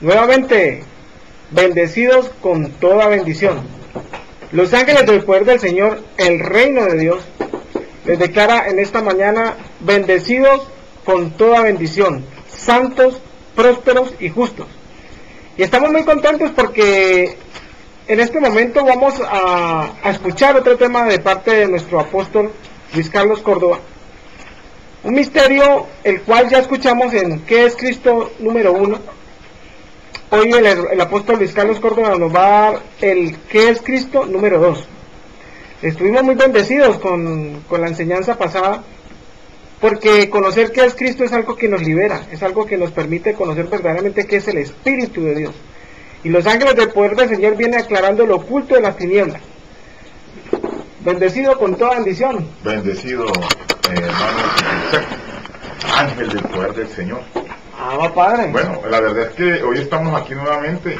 Nuevamente, bendecidos con toda bendición. Los ángeles del poder del Señor, el reino de Dios, les declara en esta mañana, bendecidos con toda bendición, santos, prósperos y justos. Y estamos muy contentos porque en este momento vamos a escuchar otro tema de parte de nuestro apóstol Luis Carlos Córdoba. Un misterio el cual ya escuchamos en ¿Qué es Cristo? Número 1. Hoy el apóstol Luis Carlos Córdoba nos va a dar el ¿Qué es Cristo? Número 2. Estuvimos muy bendecidos con la enseñanza pasada, porque conocer qué es Cristo es algo que nos libera, es algo que nos permite conocer verdaderamente qué es el Espíritu de Dios. Y los ángeles del poder del Señor vienen aclarando lo oculto de las tinieblas. Bendecido con toda bendición. Bendecido, hermano ángel del poder del Señor. Ah, Padre. Bueno, la verdad es que hoy estamos aquí nuevamente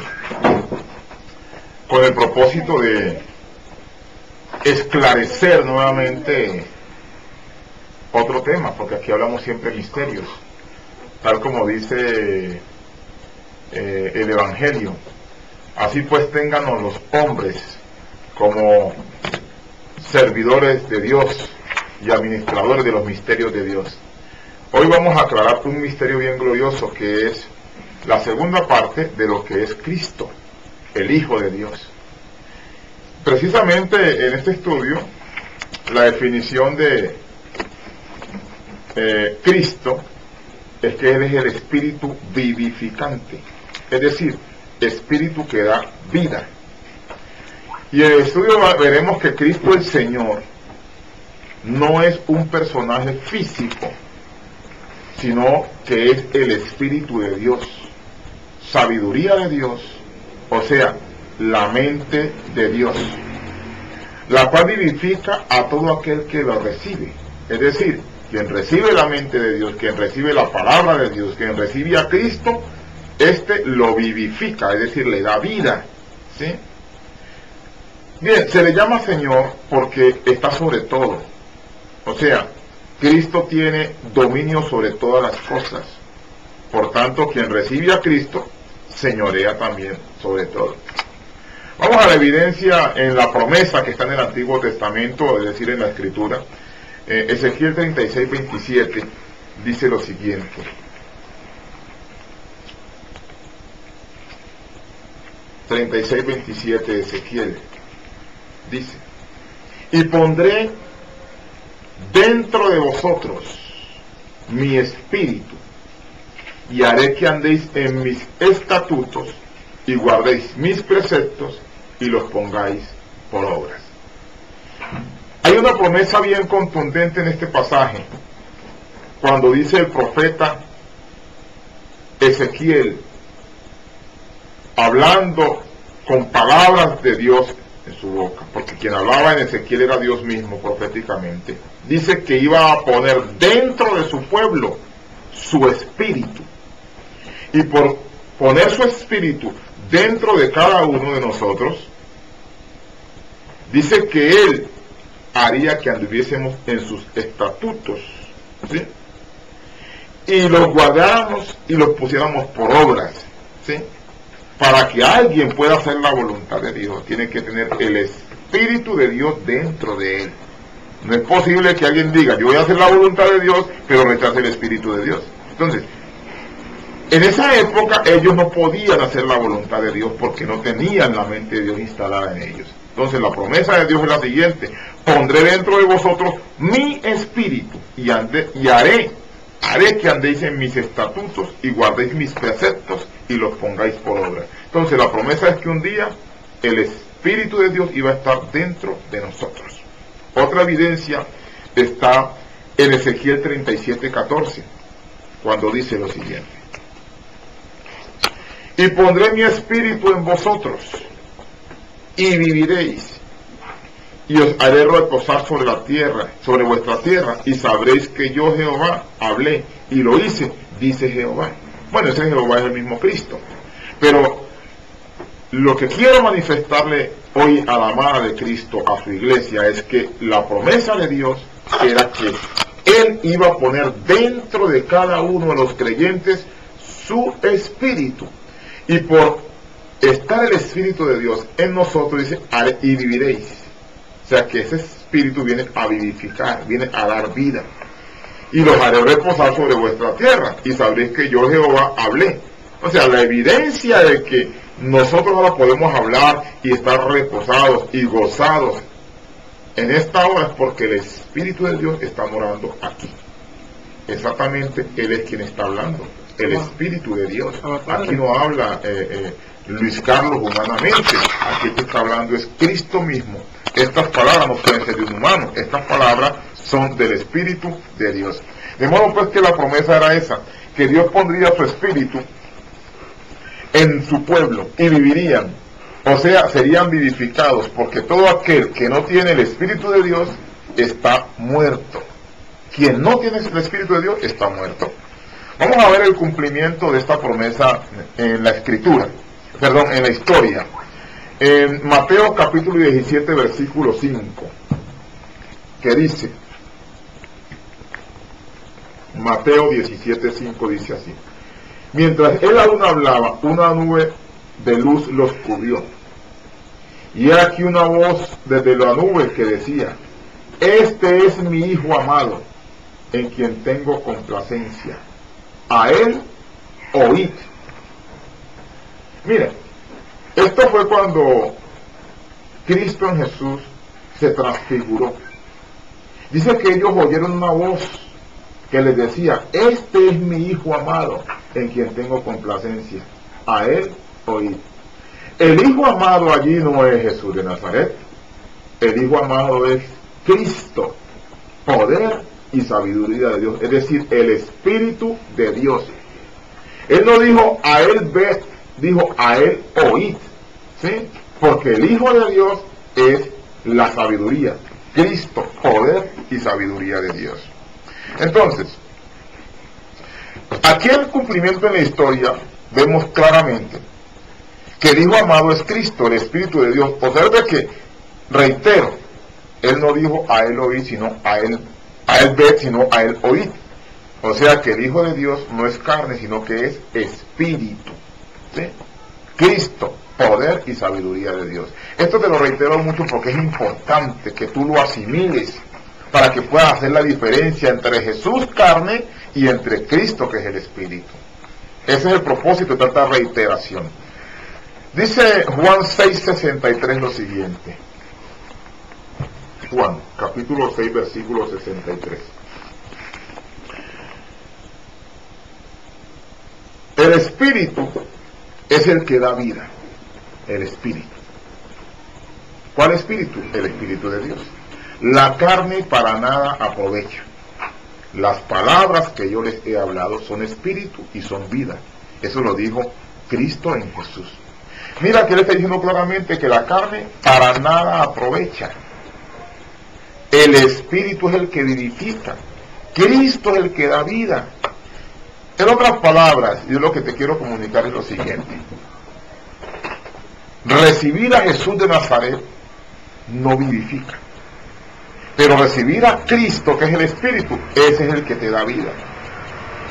con el propósito de esclarecer nuevamente otro tema, porque aquí hablamos siempre de misterios, tal como dice el Evangelio. Así pues, ténganos los hombres como servidores de Dios y administradores de los misterios de Dios. Hoy vamos a aclarar un misterio bien glorioso, que es la segunda parte de lo que es Cristo, el Hijo de Dios. Precisamente en este estudio, la definición de Cristo es que Él es el espíritu vivificante, es decir, espíritu que da vida. Y en el estudio veremos que Cristo el Señor no es un personaje físico, sino que es el Espíritu de Dios, sabiduría de Dios, o sea, la mente de Dios, la cual vivifica a todo aquel que lo recibe. Es decir, quien recibe la mente de Dios, quien recibe la palabra de Dios, quien recibe a Cristo, este lo vivifica, es decir, le da vida, ¿sí? Bien, se le llama Señor porque está sobre todo, o sea, Cristo tiene dominio sobre todas las cosas. Por tanto, quien recibe a Cristo, señorea también sobre todo. Vamos a la evidencia en la promesa que está en el Antiguo Testamento, es decir, en la Escritura. Ezequiel 36, 27 dice lo siguiente. ...36:27 Ezequiel dice: y pondré dentro de vosotros mi espíritu, y haré que andéis en mis estatutos, y guardéis mis preceptos, y los pongáis por obras. Hay una promesa bien contundente en este pasaje, cuando dice el profeta Ezequiel, hablando con palabras de Dios en su boca, porque quien hablaba en Ezequiel era Dios mismo proféticamente. Dice que iba a poner dentro de su pueblo su espíritu, y por poner su espíritu dentro de cada uno de nosotros, dice que Él haría que anduviésemos en sus estatutos, ¿sí? Y los guardáramos y los pusiéramos por obras, ¿sí? Para que alguien pueda hacer la voluntad de Dios, tiene que tener el Espíritu de Dios dentro de él. No es posible que alguien diga, yo voy a hacer la voluntad de Dios, pero rechace el Espíritu de Dios. Entonces, en esa época ellos no podían hacer la voluntad de Dios porque no tenían la mente de Dios instalada en ellos. Entonces la promesa de Dios es la siguiente: pondré dentro de vosotros mi espíritu, y haré que andéis en mis estatutos, y guardéis mis preceptos, y los pongáis por obra. Entonces la promesa es que un día el Espíritu de Dios iba a estar dentro de nosotros. Otra evidencia está en Ezequiel 37:14, cuando dice lo siguiente: y pondré mi espíritu en vosotros, y viviréis, y os haré reposar sobre la tierra, sobre vuestra tierra, y sabréis que yo Jehová hablé y lo hice, dice Jehová. Bueno, ese Jehová es el mismo Cristo. Pero lo que quiero manifestarle hoy a la amada de Cristo, a su iglesia, es que la promesa de Dios era que Él iba a poner dentro de cada uno de los creyentes su espíritu. Y por estar el Espíritu de Dios en nosotros, dice, y viviréis. O sea que ese Espíritu viene a vivificar, viene a dar vida. Y los haré reposar sobre vuestra tierra, y sabréis que yo Jehová hablé. O sea, la evidencia de que nosotros ahora podemos hablar y estar reposados y gozados en esta hora es porque el Espíritu de Dios está morando aquí. Exactamente, Él es quien está hablando, el Espíritu de Dios. Aquí no habla Luis Carlos humanamente, aquí el que está hablando es Cristo mismo. Estas palabras no pueden ser de un humano, estas palabras son del Espíritu de Dios. De modo pues que la promesa era esa, que Dios pondría su Espíritu en su pueblo y vivirían, o sea, serían vivificados, porque todo aquel que no tiene el Espíritu de Dios está muerto. Quien no tiene el Espíritu de Dios está muerto. Vamos a ver el cumplimiento de esta promesa en la Escritura, perdón, en la historia. En Mateo capítulo 17, versículo 5, que dice, Mateo 17, 5 dice así: mientras él aún hablaba, una nube de luz los cubrió. Y aquí una voz desde la nube que decía: este es mi Hijo amado, en quien tengo complacencia. A él oíd. Mira, esto fue cuando Cristo en Jesús se transfiguró. Dice que ellos oyeron una voz que les decía: este es mi Hijo amado, en quien tengo complacencia. A él oíd. El Hijo amado allí no es Jesús de Nazaret. El Hijo amado es Cristo, poder y sabiduría de Dios, es decir, el Espíritu de Dios. Él no dijo a él ved, dijo a él oíd, ¿sí? Porque el Hijo de Dios es la sabiduría, Cristo, poder y sabiduría de Dios. Entonces, aquí en el cumplimiento en la historia vemos claramente que el Hijo amado es Cristo, el Espíritu de Dios. Observe que, reitero, Él no dijo a él oíd, sino a él ver, sino a él oíd. O sea que el Hijo de Dios no es carne, sino que es Espíritu, ¿sí? Cristo, poder y sabiduría de Dios. Esto te lo reitero mucho porque es importante que tú lo asimiles para que puedas hacer la diferencia entre Jesús carne y entre Cristo, que es el Espíritu. Ese es el propósito de esta reiteración. Dice Juan 6:63 lo siguiente. Juan, capítulo 6, versículo 63. El Espíritu es el que da vida. El Espíritu. ¿Cuál Espíritu? El Espíritu de Dios. La carne para nada aprovecha. Las palabras que yo les he hablado son espíritu y son vida. Eso lo dijo Cristo en Jesús. Mira que él está diciendo claramente que la carne para nada aprovecha. El Espíritu es el que vivifica. Cristo es el que da vida. En otras palabras, yo lo que te quiero comunicar es lo siguiente. Recibir a Jesús de Nazaret no vivifica. Pero recibir a Cristo, que es el Espíritu, ese es el que te da vida.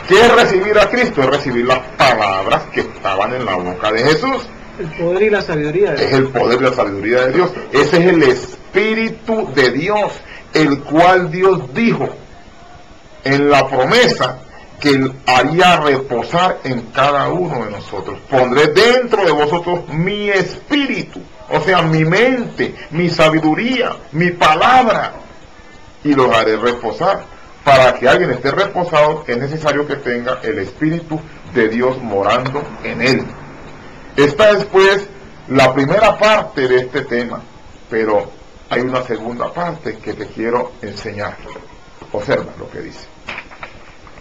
¿Qué es recibir a Cristo? Es recibir las palabras que estaban en la boca de Jesús. El poder y la sabiduría de Dios. Es el poder y la sabiduría de Dios. Ese es el Espíritu de Dios, el cual Dios dijo en la promesa que Él haría reposar en cada uno de nosotros. Pondré dentro de vosotros mi espíritu, o sea, mi mente, mi sabiduría, mi palabra, y los haré reposar. Para que alguien esté reposado es necesario que tenga el Espíritu de Dios morando en él. Esta es pues la primera parte de este tema, pero hay una segunda parte que te quiero enseñar. Observa lo que dice.